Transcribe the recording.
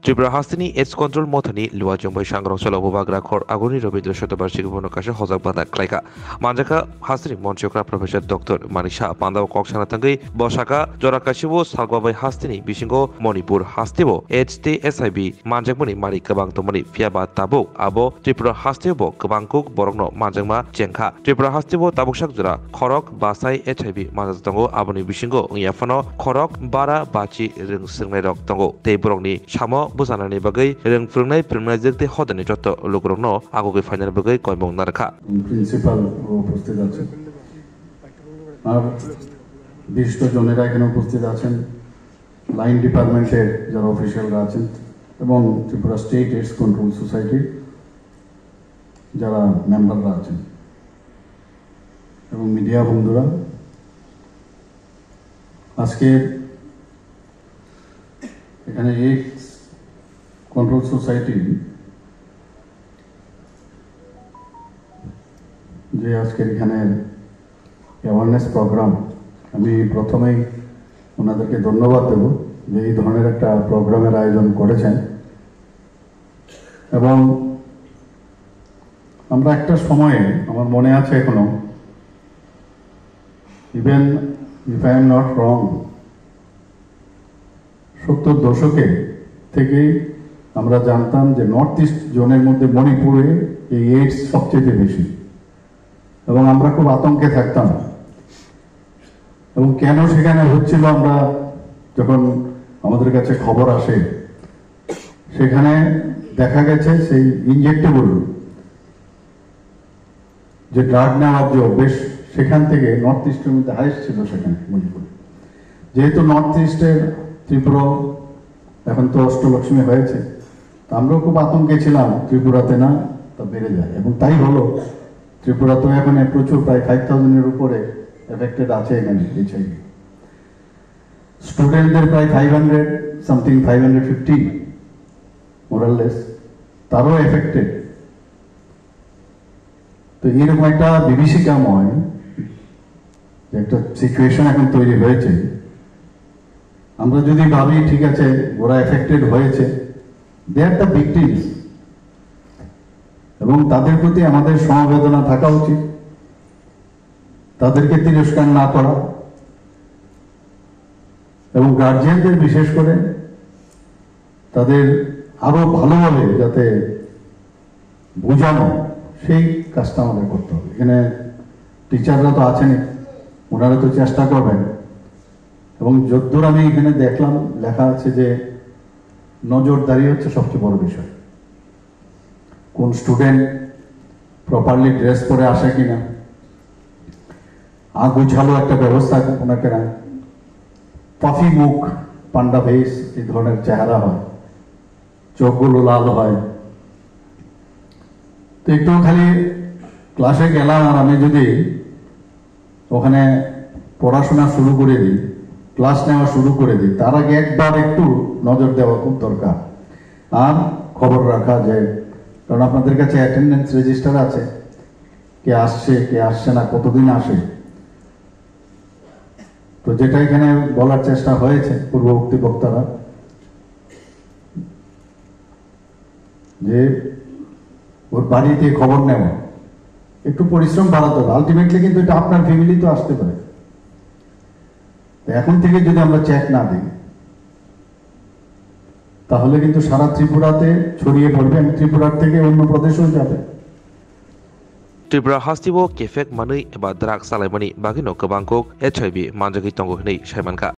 ত্রিপুরা হাস্তিনি AIDS control মথানি লুয়া জম্বাই সাংগ্রহ চলব বাগ্রা খর আগুনি রবীন্দ্র শতবার্ষিকী উপন্যাসে হজাক বাদা ক্লাইকা মানজাকা হাস্তিনি মঞ্চক্রা প্রফেসর ডক্টর মানিসা পান্দাও কক্সানা থাঙ্গই বসাকা জরাকাশিবো সালগবাই হাস্তিনি বিশিঙ্গ মণিপুর হাস্তিবো এইচটি এসআইবি মানজাকমনি মারি গোबां তমনি ফিয়াবা তাবো আবো ত্রিপুরা হাস্তিবো গোबांकुक বরংনো মানজাকমা চেংখা ত্রিপুরা হাস্তিবো তাবুকসাক জরা খরক বাসাই এইচআইবি মানজাকতঙ্গো আবনি বিশিঙ্গ ইয়াফানো খরক বারা বাচি রিং সিংনাই রক তঙ্গো তে বরংনি সামো বুজাनानै बागै रोंफ्रोंनाय फोरोंनायजों हदनि जत लोकरनो आगुगै फाइनाल बागै कयमं नारखा প্রিন্সিপাল উপস্থিত আছেন আর বিশিষ্ট জনেরা এখানে উপস্থিত আছেন লাইন ডিপার্টমেন্টের যারা অফিসিয়ালরা আছেন এবং ত্রিপুরা স্টেট এইডস কন্ট্রোল সোসাইটির যারা মেম্বাররা আছেন এবং মিডিয়া বন্ধুরা আজকে এখানে এইডস কন্ট্রোল সোসাইটি যে আজকের এখানে অ্যাওয়ারনেস প্রোগ্রাম আমি প্রথমেই ওনাদেরকে ধন্যবাদ দেব যে এই ধরনের একটা প্রোগ্রামের আয়োজন করেছেন এবং আমরা একটা সময়ে আমার মনে আছে এখনো even if I am not wrong 70 দশকে থেকেই আমরা জানতাম যে নর্থ ইস্ট জোনের মধ্যে মণিপুরে এই এইডস সবচেয়ে বেশি এবং আমরা খুব আতঙ্কে থাকতাম এবং কেন সেখানে হচ্ছিল আমরা যখন আমাদের কাছে খবর আসে সেখানে দেখা গেছে সেই ইনজেক্টেবল যে ড্রাগ নেওয়ার যে অভ্যেস সেখান থেকে নর্থ ইস্টের মধ্যে হাইস্ট ছিল সেখানে মণিপুরে যেহেতু নর্থ ইস্টের ত্রিপুরা এখন তো অষ্টলক্ষ্মী হয়েছে আমরাও খুব আতঙ্কে ছিলাম ত্রিপুরাতে না তা বেড়ে যায় এবং তাই হলো ত্রিপুরা তো এখন প্রচুর প্রায় 5000-এর উপরে এফেক্টেড আছে এখানে এইচআইভি স্টুডেন্টদের প্রায় 500 সামথিং 550 মোরাললেস তারও এফেক্টেড তো এরকম একটা বিভীষিকাময় যে একটা সিচুয়েশন এখন তৈরি হয়েছে আমরা যদি ভাবি ঠিক আছে ওরা এফেক্টেড হয়েছে দে আর দ্য ভিকটিমস এবং তাদের প্রতি আমাদের সমবেদনা থাকা উচিত তাদেরকে তিরস্কার না করা এবং গার্জিয়ানদের বিশেষ করে তাদের আরো ভালোভাবে যাতে বোঝানো সেই কাজটা আমাদের করতে হবে এখানে টিচাররা তো আছেনই ওনারা তো চেষ্টা করবেন এবং যদ্দূর আমি এখানে দেখলাম লেখা আছে যে নজরদারি হচ্ছে সবচেয়ে বড় বিষয় কোন স্টুডেন্ট প্রপারলি ড্রেস পরে আসে কিনা গুছালো একটা ব্যবস্থা ওনাকে না পাফি মুখ পান্ডা ভেস এই ধরনের চেহারা হয় চোখগুলো লাল হয় তো একটু খালি ক্লাসে গেলাম আর আমি যদি ওখানে পড়াশোনা শুরু করে দিই ক্লাস নেওয়া শুরু করে দিই তার আগে একবার একটু নজর দেওয়া খুব দরকার আর খবর রাখা যে কারণ আপনাদের কাছে অ্যাটেন্ডেন্স রেজিস্টার আছে কে আসছে না কতদিন আসে তো যেটা এখানে বলার চেষ্টা হয়েছে পূর্ববর্তী বক্তারা যে ওর বাড়িতে খবর নেওয়া একটু পরিশ্রম বাড়াতে হবে আলটিমেটলি কিন্তু এটা আপনার ফ্যামিলি তো আসতে পারে এখন থেকে যদি আমরা চেক না দিই তাহলে কিন্তু সারা ত্রিপুরাতে ছড়িয়ে পড়বে এবং ত্রিপুরার থেকে অন্য প্রদেশেও যাবে ত্রিপুরা হাস্তিবো কেফেক মাनै एबा ड्राग सालायमानि बागिनो गोबांकुक एचआईबी मानजागै तंगो हनै सायमानखा